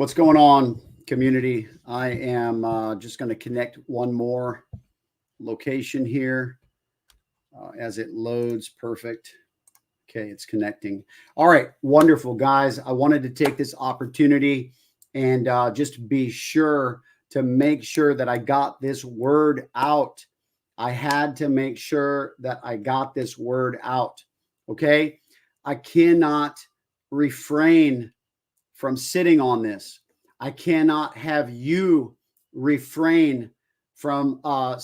What's going on, community? I am just going to connect one more location here as it loads. Perfect. Okay, it's connecting. All right, wonderful, guys. I wanted to take this opportunity and just be sure to make sure that I got this word out. I had to make sure that I got this word out. Okay, I cannot refrain from sitting on this. I cannot have you refrain from, or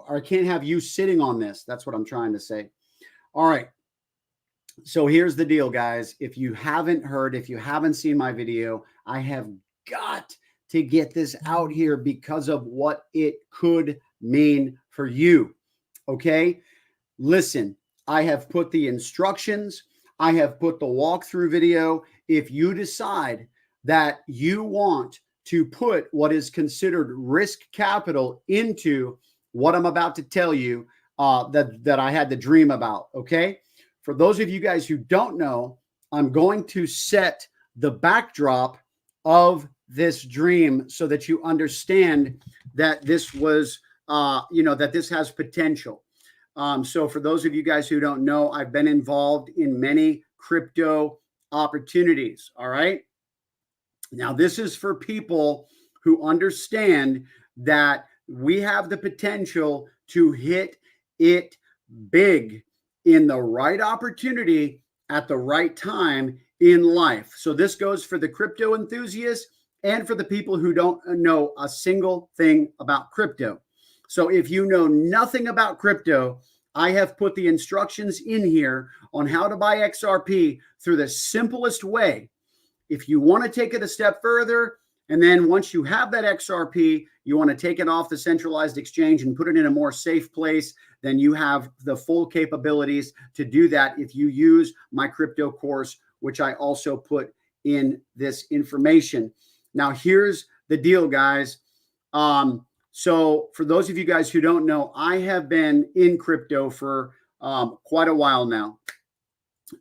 I can't have you sitting on this. That's what I'm trying to say. All right. So here's the deal, guys. If you haven't heard, if you haven't seen my video, I have got to get this out here because of what it could mean for you. Okay. Listen, I have put the instructions. I have put the walkthrough video. If you decide that you want to put what is considered risk capital into what I'm about to tell you, that I had the dream about, okay? For those of you guys who don't know, I'm going to set the backdrop of this dream so that you understand that this was, that this has potential. So for those of you guys who don't know, I've been involved in many crypto opportunities. All right. Now, this is for people who understand that we have the potential to hit it big in the right opportunity at the right time in life. So this goes for the crypto enthusiasts and for the people who don't know a single thing about crypto. So if you know nothing about crypto, I have put the instructions in here on how to buy XRP through the simplest way. If you want to take it a step further, and then once you have that XRP, you want to take it off the centralized exchange and put it in a more safe place, then you have the full capabilities to do that if you use my crypto course, which I also put in this information. Now, here's the deal, guys. So for those of you guys who don't know, I have been in crypto for quite a while now.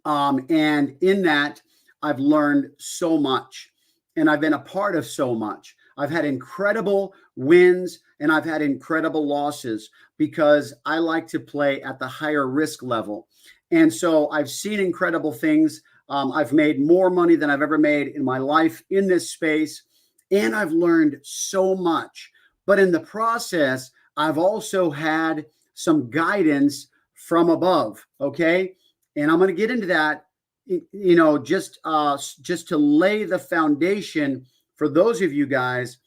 And in that, I've learned so much and I've been a part of so much. I've had incredible wins and I've had incredible losses because I like to play at the higher risk level. And so I've seen incredible things. I've made more money than I've ever made in my life in this space. And I've learned so much. But in the process, I've also had some guidance from above. Okay. And I'm going to get into that, just to lay the foundation for those of you guys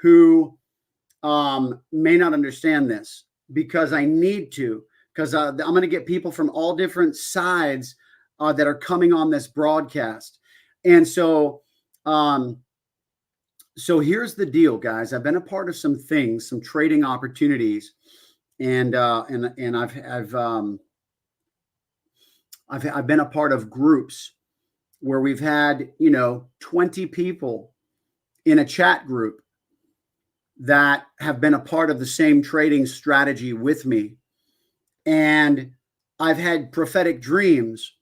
who may not understand this, because I need to, because I'm going to get people from all different sides that are coming on this broadcast. And so, so here's the deal, guys. I've been a part of some things, some trading opportunities, and I've been a part of groups where we've had, 20 people in a chat group that have been a part of the same trading strategy with me. And I've had prophetic dreams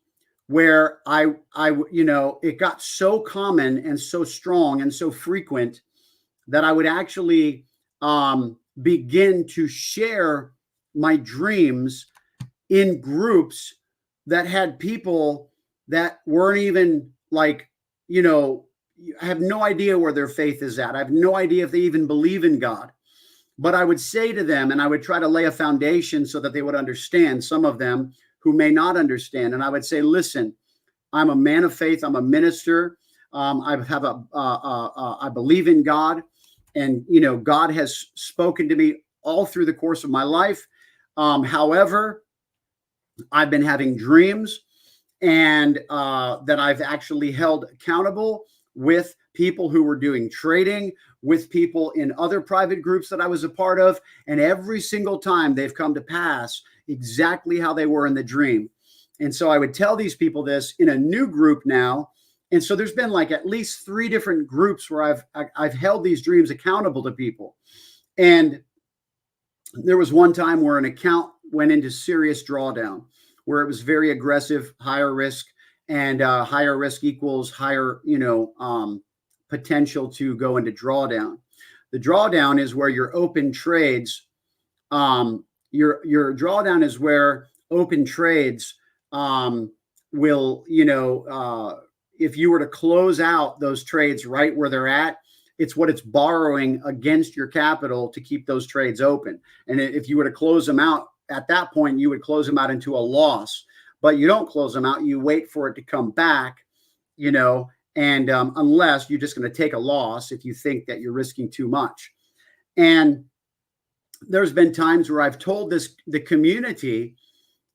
where it got so common and so strong and so frequent that I would actually begin to share my dreams in groups that had people that weren't even I have no idea where their faith is at. I have no idea if they even believe in God. But I would say to them, and I would try to lay a foundation so that they would understand, some of them who may not understand. And I would say, listen, I'm a man of faith. I'm a minister. I believe in God. And, God has spoken to me all through the course of my life. However, I've been having dreams and that I've actually held accountable with people who were doing trading, with people in other private groups that I was a part of. And every single time they've come to pass exactly how they were in the dream. And so I would tell these people this in a new group now. And so there's been like at least 3 different groups where I've held these dreams accountable to people. And there was one time where an account went into serious drawdown, where it was very aggressive, higher risk, and higher risk equals higher, potential to go into drawdown. The drawdown is where your open trades, your drawdown is where open trades will, if you were to close out those trades right where they're at, it's what it's borrowing against your capital to keep those trades open. And if you were to close them out at that point, you would close them out into a loss, but you don't close them out. You wait for it to come back, and unless you're just going to take a loss if you think that you're risking too much. And there's been times where I've told the community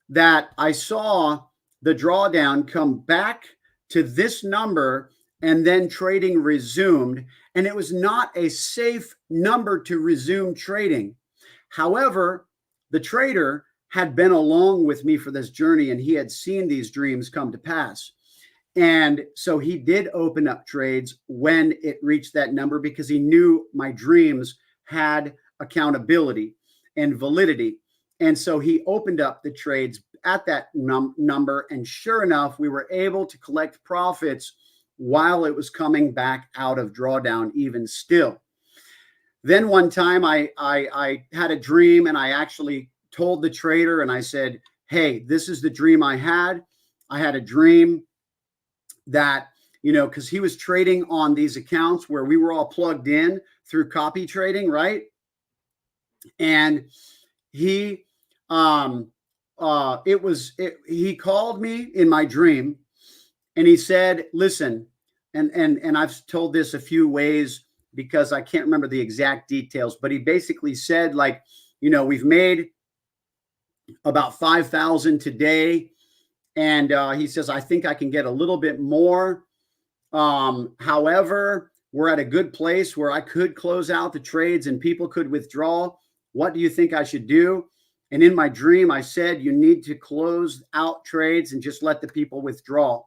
that I saw the drawdown come back to this number and then trading resumed. And it was not a safe number to resume trading. However, the trader had been along with me for this journey and he had seen these dreams come to pass. And so he did open up trades when it reached that number because he knew my dreams had accountability and validity. And so he opened up the trades at that number. And sure enough, we were able to collect profits while it was coming back out of drawdown even still. Then one time I had a dream and I actually told the trader and I said, hey, this is the dream I had. I had a dream that, because he was trading on these accounts where we were all plugged in through copy trading, right? And he, he called me in my dream and he said, listen, and I've told this a few ways because I can't remember the exact details, but he basically said we've made about 5,000 today. And he says, I think I can get a little bit more. However, we're at a good place where I could close out the trades and people could withdraw. What do you think I should do? And in my dream, I said, you need to close out trades and just let the people withdraw.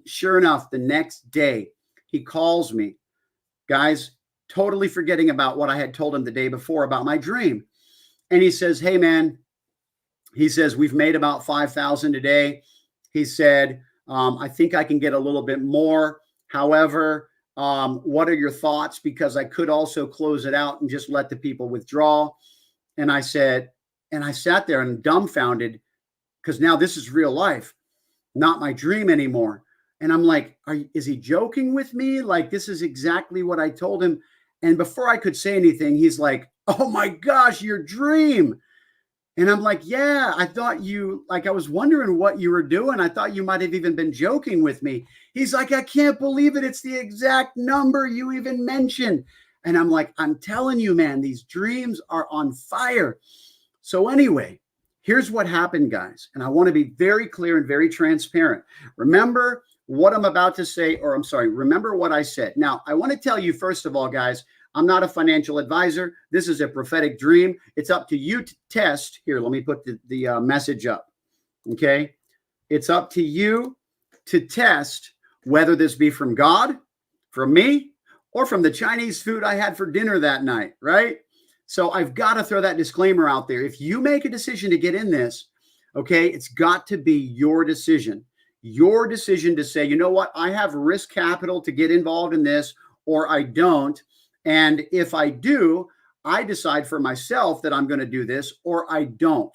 Sure enough, the next day, he calls me, guys, totally forgetting about what I had told him the day before about my dream. And he says, hey, man, he says, we've made about 5,000 today. He said, I think I can get a little bit more. However, what are your thoughts? Because I could also close it out and just let the people withdraw. And I said, and I sat there and dumbfounded because now this is real life, not my dream anymore. And I'm like, is he joking with me? Like, this is exactly what I told him. And before I could say anything, he's like, oh my gosh, your dream. And I'm like, yeah, I thought I was wondering what you were doing. I thought you might have even been joking with me. He's like, I can't believe it. It's the exact number you even mentioned. And I'm like, I'm telling you, man, these dreams are on fire. So anyway, here's what happened, guys. And I want to be very clear and very transparent. Remember what I'm about to say, remember what I said. Now, I want to tell you, first of all, guys, I'm not a financial advisor. This is a prophetic dream. It's up to you to test. Here, let me put the message up. Okay. It's up to you to test whether this be from God, from me, or from the Chinese food I had for dinner that night, right? So I've got to throw that disclaimer out there. If you make a decision to get in this, okay, it's got to be your decision. Your decision to say, you know what, I have risk capital to get involved in this, or I don't. And if I do, I decide for myself that I'm going to do this or I don't.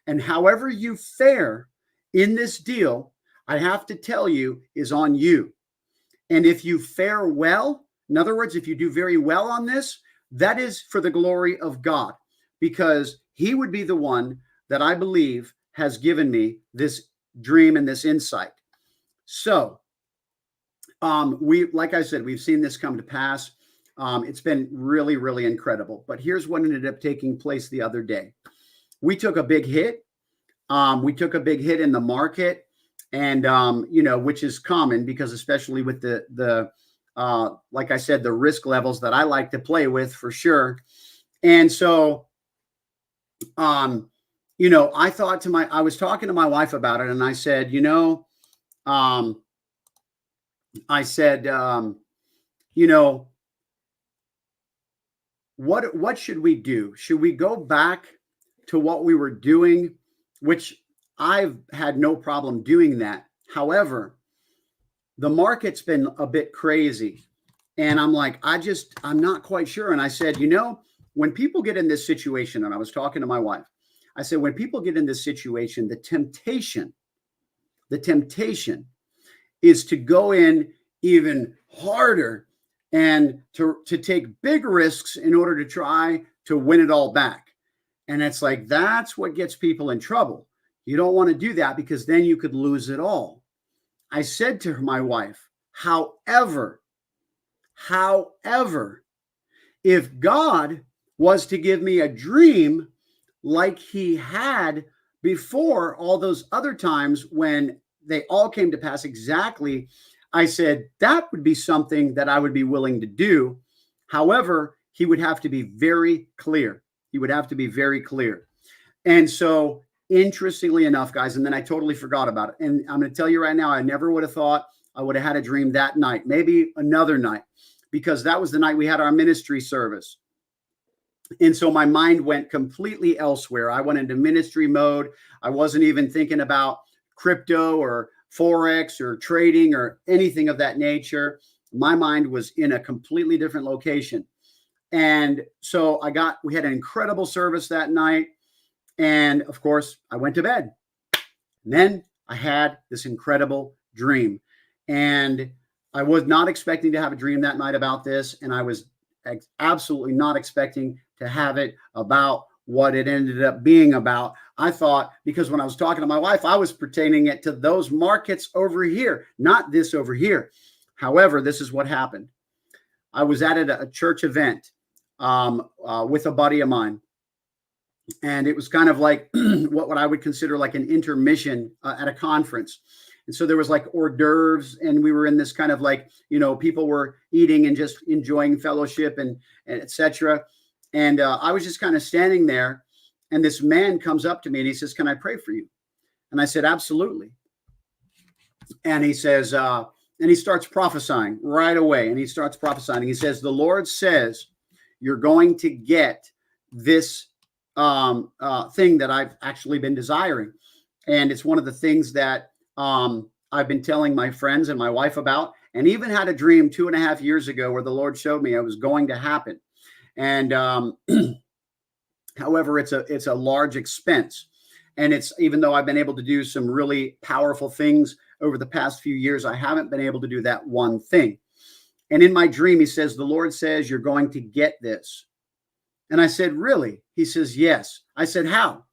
And however you fare in this deal, I have to tell you, is on you. And if you fare well, in other words, if you do very well on this, that is for the glory of God, because he would be the one that I believe has given me this dream and this insight. So like I said, we've seen this come to pass. It's been really, really incredible. But here's what ended up taking place the other day. We took a big hit. We took a big hit in the market, and which is common because especially with the like I said, the risk levels that I like to play with for sure. And so, I was talking to my wife about it, and I said, what should we do? Should we go back to what we were doing, which I've had no problem doing that. However, the market's been a bit crazy. And I'm like, I'm not quite sure. And I said, you know, when people get in this situation, and I was talking to my wife, I said, when people get in this situation, the temptation is to go in even harder and to take big risks in order to try to win it all back. And it's like, that's what gets people in trouble. You don't want to do that because then you could lose it all. I said to my wife, however, if God was to give me a dream like he had before all those other times when they all came to pass exactly, I said, that would be something that I would be willing to do. However, he would have to be very clear. He would have to be very clear. And so, interestingly enough, guys, and then I totally forgot about it. And I'm going to tell you right now, I never would have thought I would have had a dream that night, maybe another night, because that was the night we had our ministry service. And so my mind went completely elsewhere. I went into ministry mode. I wasn't even thinking about crypto or Forex or trading or anything of that nature. My mind was in a completely different location. And so we had an incredible service that night. And of course, I went to bed. And then I had this incredible dream. And I was not expecting to have a dream that night about this. And I was absolutely not expecting to have it about what it ended up being about. I thought, because when I was talking to my wife, I was pertaining it to those markets over here, not this over here. However, this is what happened. I was at a church event with a buddy of mine. And it was kind of like what I would consider like an intermission at a conference. And so there was like hors d'oeuvres, and we were in this kind of like, you know, people were eating and just enjoying fellowship and et cetera. And I was just kind of standing there, and this man comes up to me and he says, "Can I pray for you?" And I said, "Absolutely." And he says, and he starts prophesying right away. And he starts prophesying. He says, "The Lord says you're going to get this thing that I've actually been desiring. And it's one of the things that I've been telling my friends and my wife about, and even had a dream 2.5 years ago where the Lord showed me it was going to happen. And however, it's a large expense. And it's, even though I've been able to do some really powerful things over the past few years, I haven't been able to do that one thing. And in my dream, he says, "The Lord says you're going to get this." And I said, "Really?" He says, "Yes." I said, "How?"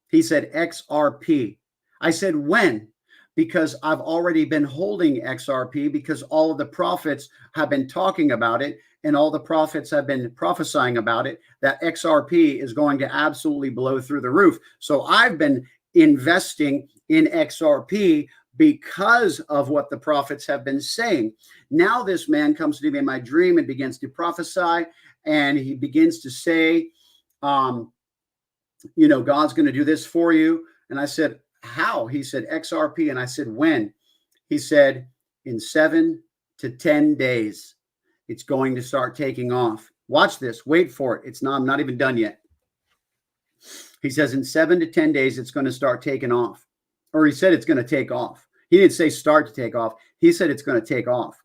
He said, "XRP." I said, "When?" Because I've already been holding XRP, because all of the prophets have been talking about it, and all the prophets have been prophesying about it, that XRP is going to absolutely blow through the roof. So I've been investing in XRP because of what the prophets have been saying. Now this man comes to me in my dream and begins to prophesy, and he begins to say, you know, God's going to do this for you. And I said, "How?" He said, "XRP." And I said, "When?" He said, "In 7 to 10 days, it's going to start taking off. Watch this. Wait for it. I'm not even done yet." He says, "In 7 to 10 days, it's going to start taking off." Or he said it's going to take off. He didn't say start to take off. He said it's going to take off.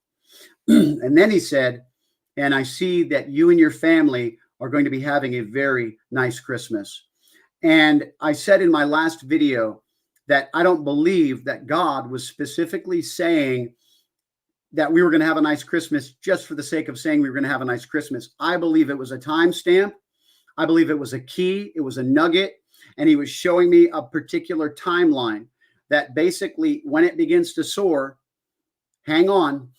And then he said, "And I see that you and your family are going to be having a very nice Christmas." And I said in my last video that I don't believe that God was specifically saying that we were going to have a nice Christmas just for the sake of saying we were going to have a nice Christmas. I believe it was a timestamp. I believe it was a key. It was a nugget. And he was showing me a particular timeline that basically, when it begins to soar, hang on,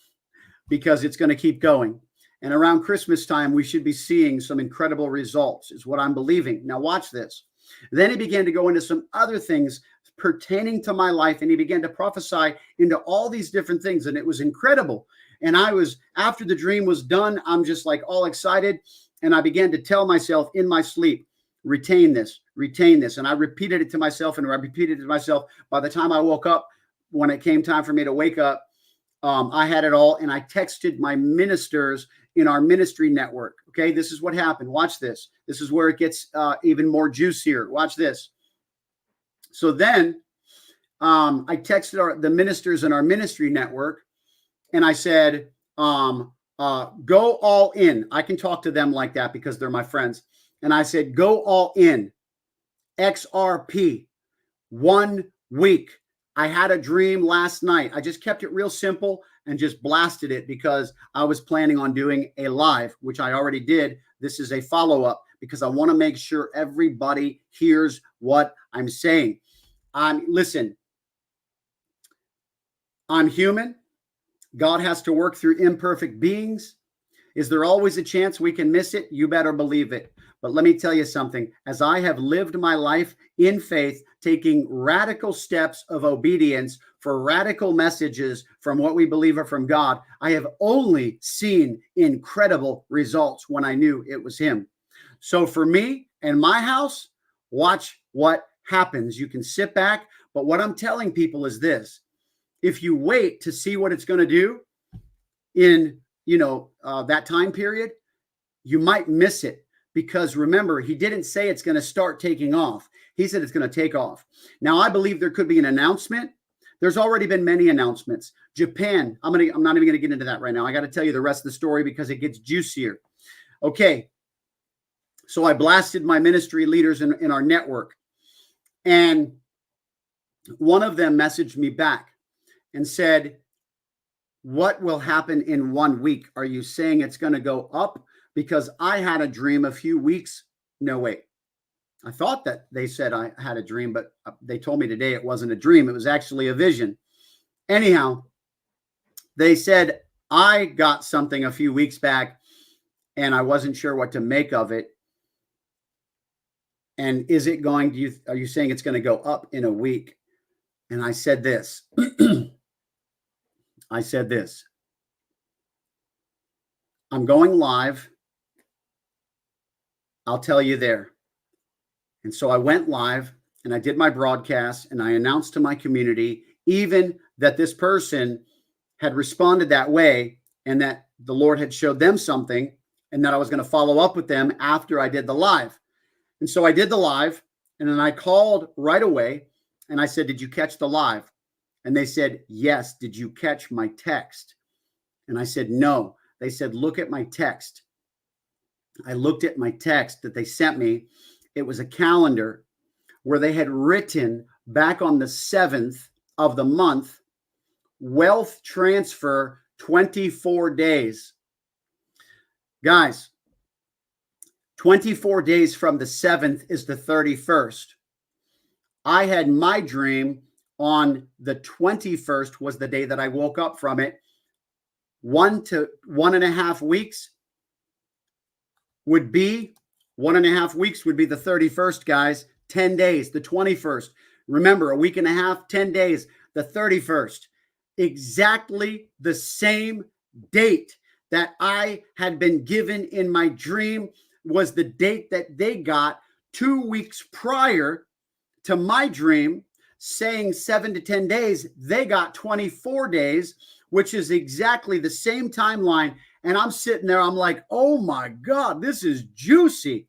because it's going to keep going. And around Christmas time, we should be seeing some incredible results, is what I'm believing. Now watch this. Then he began to go into some other things pertaining to my life, and he began to prophesy into all these different things, and it was incredible. And I was, after the dream was done, I'm just like all excited, and I began to tell myself in my sleep, retain this, retain this. And I repeated it to myself, and I repeated it to myself. By the time I woke up, when it came time for me to wake up, I had it all, and I texted my ministers in our ministry network. Okay, this is what happened. Watch this. This is where it gets even more juicier. Watch this. So then I texted the ministers in our ministry network, and I said, go all in. I can talk to them like that because they're my friends. And I said, go all in. XRP, 1 week. I had a dream last night. I just kept it real simple and just blasted it because I was planning on doing a live, which I already did. This is a follow-up because I want to make sure everybody hears what I'm saying. Listen, I'm human. God has to work through imperfect beings. Is there always a chance we can miss it? You better believe it. But let me tell you something. As I have lived my life in faith, taking radical steps of obedience for radical messages from what we believe are from God, I have only seen incredible results when I knew it was Him. So for me and my house, watch what happens. You can sit back, but what I'm telling people is this. If you wait to see what it's going to do in that time period, you might miss it. Because remember, he didn't say it's going to start taking off. He said it's going to take off. Now, I believe there could be an announcement. There's already been many announcements. Japan, I'm not even going to get into that right now. I got to tell you the rest of the story because it gets juicier. Okay. So I blasted my ministry leaders in our network. And one of them messaged me back and said, what will happen in 1 week? Are you saying it's going to go up? Because I had a dream a few weeks. No, wait. I thought that they said I had a dream, but they told me today it wasn't a dream. It was actually a vision. Anyhow, they said I got something a few weeks back and I wasn't sure what to make of it. And is it going to, are you saying it's going to go up in a week? And I said this. I said this. I'm going live. I'll tell you there. And so I went live and I did my broadcast and I announced to my community, even that this person had responded that way and that the Lord had showed them something and that I was going to follow up with them after I did the live. And so I did the live and then I called right away and I said, did you catch the live? And they said, yes. Did you catch my text? And I said, no. They said, look at my text. I looked at my text that they sent me. It was a calendar where they had written back on the 7th of the month, wealth transfer 24 days. Guys, 24 days from the 7th is the 31st. I had my dream on the 21st was the day that I woke up from it. 1 to 1.5 weeks would be 1.5 weeks would be the 31st, guys. 10 days, the 21st. Remember, a week and a half, 10 days, the 31st. Exactly the same date that I had been given in my dream was the date that they got 2 weeks prior to my dream, saying 7 to 10 days. They got 24 days, which is exactly the same timeline. And I'm sitting there, I'm like, oh my God, this is juicy.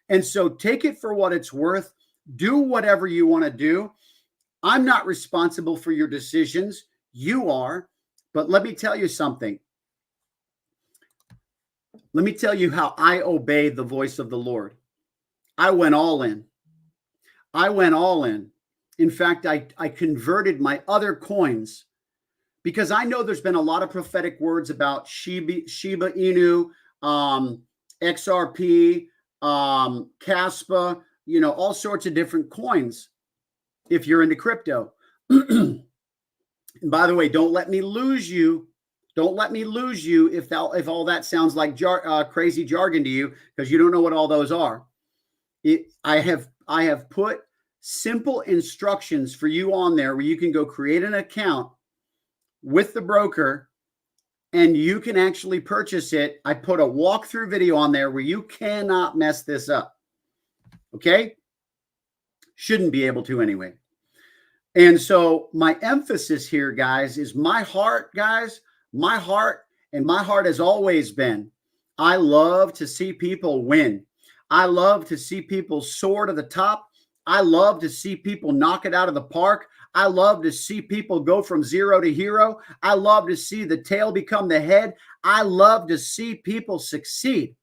And so take it for what it's worth. Do whatever you want to do. I'm not responsible for your decisions. You are. But let me tell you something. Let me tell you how I obey the voice of the Lord. I went all in. I went all in. In fact, I converted my other coins because I know there's been a lot of prophetic words about Shiba Inu, XRP, Caspa, all sorts of different coins if you're into crypto. And by the way, don't let me lose you. Don't let me lose you if all that sounds like crazy jargon to you, because you don't know what all those are. I have put simple instructions for you on there where you can go create an account with the broker and you can actually purchase it. I put a walkthrough video on there where you cannot mess this up. Okay? Shouldn't be able to anyway. And so my emphasis here, guys, is my heart, guys. My heart, and my heart has always been, I love to see people win. I love to see people soar to the top. I love to see people knock it out of the park. I love to see people go from zero to hero. I love to see the tail become the head. I love to see people succeed.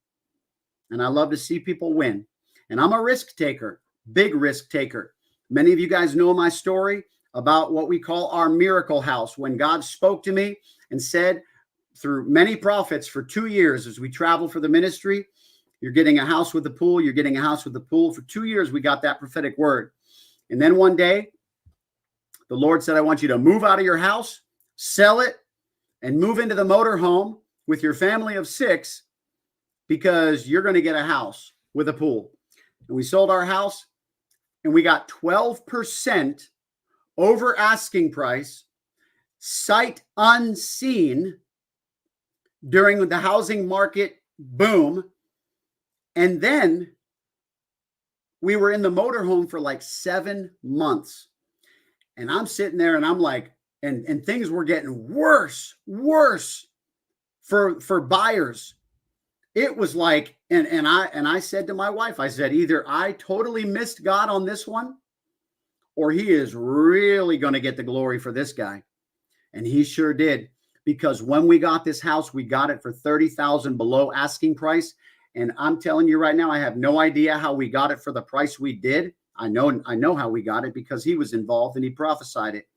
And I love to see people win. And I'm a risk taker, big risk taker. Many of you guys know my story about what we call our miracle house. When God spoke to me and said through many prophets for 2 years as we travel for the ministry, you're getting a house with a pool. You're getting a house with a pool. For 2 years, we got that prophetic word. And then one day, the Lord said, I want you to move out of your house, sell it, and move into the motorhome with your family of 6 because you're going to get a house with a pool. And we sold our house and we got 12% over asking price, sight unseen during the housing market boom. And then we were in the motorhome for like 7 months. And I'm sitting there and I'm like, and things were getting worse for buyers. It was like, and I said to my wife, I said, either I totally missed God on this one, or he is really going to get the glory for this guy. And he sure did, because when we got this house, we got it for $30,000 below asking price. And I'm telling you right now, I have no idea how we got it for the price we did. I know how we got it because he was involved and he prophesied it.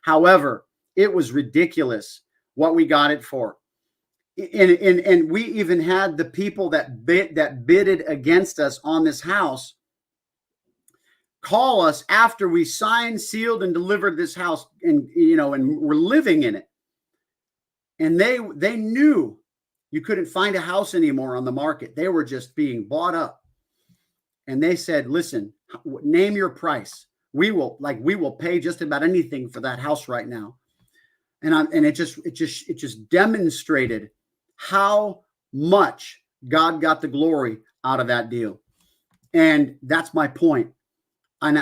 However, it was ridiculous what we got it for. And we even had the people that bidded against us on this house call us after we signed, sealed, and delivered this house, and we're living in it. And they knew you couldn't find a house anymore on the market. They were just being bought up. And they said, listen, name your price. We will pay just about anything for that house right now. And it just demonstrated how much God got the glory out of that deal. And that's my point. And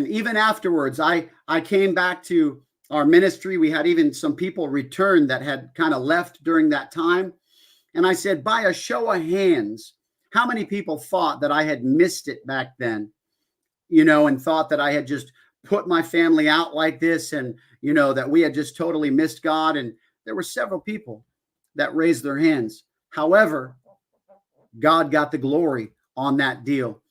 even afterwards, I came back to our ministry. We had even some people return that had kind of left during that time. And I said, by a show of hands, how many people thought that I had missed it back then, and thought that I had just put my family out like this, and, that we had just totally missed God? And there were several people that raised their hands. However, God got the glory on that deal.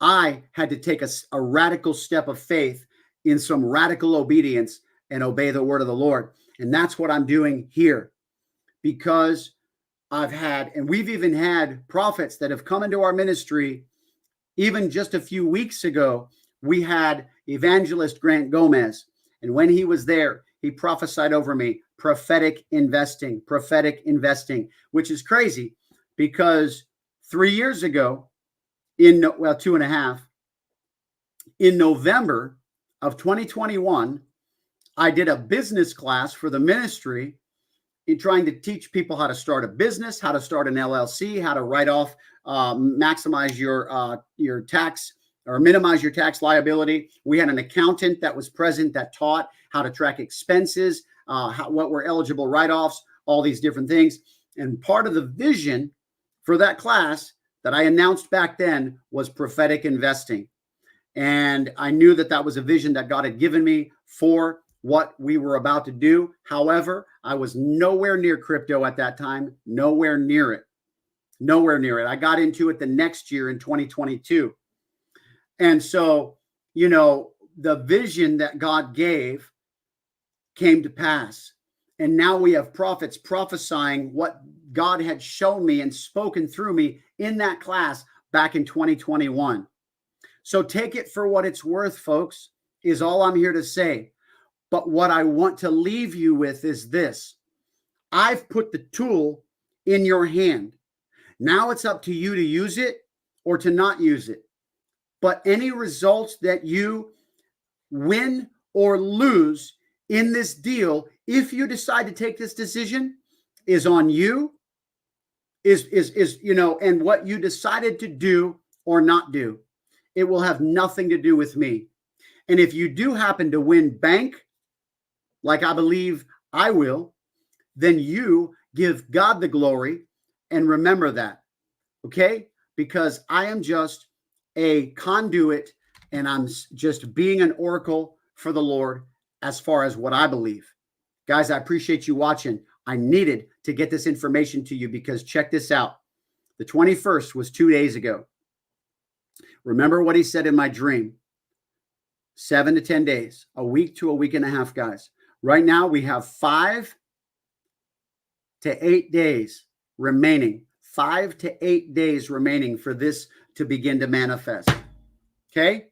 I had to take a radical step of faith in some radical obedience and obey the word of the Lord. And that's what I'm doing here, because we've even had prophets that have come into our ministry. Even just a few weeks ago, we had evangelist Grant Gomez. And when he was there, he prophesied over me, prophetic investing, which is crazy because 3 years ago, 2.5, in November of 2021, I did a business class for the ministry in trying to teach people how to start a business, how to start an LLC, how to write off, maximize your tax or minimize your tax liability. We had an accountant that was present that taught how to track expenses, what were eligible write-offs, all these different things. And part of the vision for that class that I announced back then was prophetic investing. And I knew that was a vision that God had given me for what we were about to do. However, I was nowhere near crypto at that time, nowhere near it. I got into it the next year in 2022. And so, the vision that God gave came to pass. And now we have prophets prophesying what God had shown me and spoken through me in that class back in 2021. So take it for what it's worth, folks, is all I'm here to say. But what I want to leave you with is this. I've put the tool in your hand. Now it's up to you to use it or to not use it. But any results that you win or lose in this deal, if you decide to take this decision, is on you, and what you decided to do or not do. It will have nothing to do with me. And if you do happen to win bank, like I believe I will, then you give God the glory and remember that, okay? Because I am just a conduit and I'm just being an oracle for the Lord as far as what I believe. Guys, I appreciate you watching. I needed to get this information to you because check this out. The 21st was 2 days ago. Remember what he said in my dream. 7 to 10 days, a week to a week and a half, guys. Right now, we have 5 to 8 days remaining. 5 to 8 days remaining for this to begin to manifest. Okay?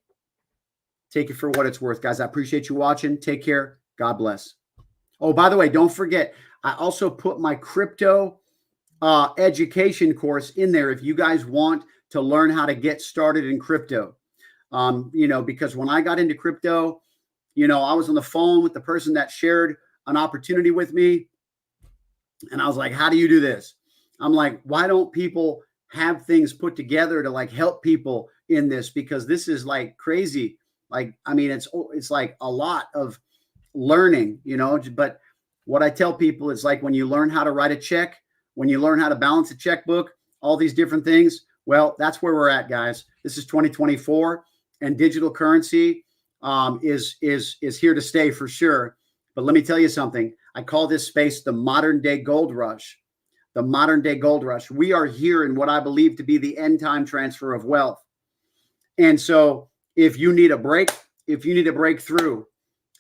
Take it for what it's worth, guys. I appreciate you watching. Take care. God bless. Oh, by the way, don't forget, I also put my crypto education course in there if you guys want to learn how to get started in crypto. Because when I got into crypto, I was on the phone with the person that shared an opportunity with me. And I was like, how do you do this? I'm like, why don't people have things put together to like help people in this? Because this is like crazy. Like, I mean, it's like a lot of learning, but what I tell people is like when you learn how to write a check, when you learn how to balance a checkbook, all these different things. Well, that's where we're at, guys. This is 2024 and digital currency is here to stay for sure. But let me tell you something. I call this space the modern day gold rush. The modern day gold rush. We are here in what I believe to be the end time transfer of wealth. And so if you need a break, if you need a breakthrough,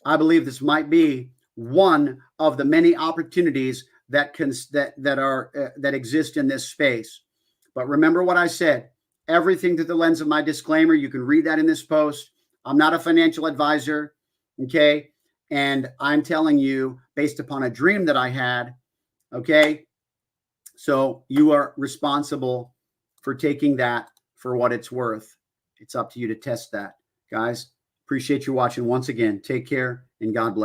I believe this might be one of the many opportunities that exist in this space. But remember what I said, everything through the lens of my disclaimer. You can read that in this post. I'm not a financial advisor. Okay. And I'm telling you based upon a dream that I had. Okay. So you are responsible for taking that for what it's worth. It's up to you to test that. Guys, appreciate you watching once again. Take care and God bless.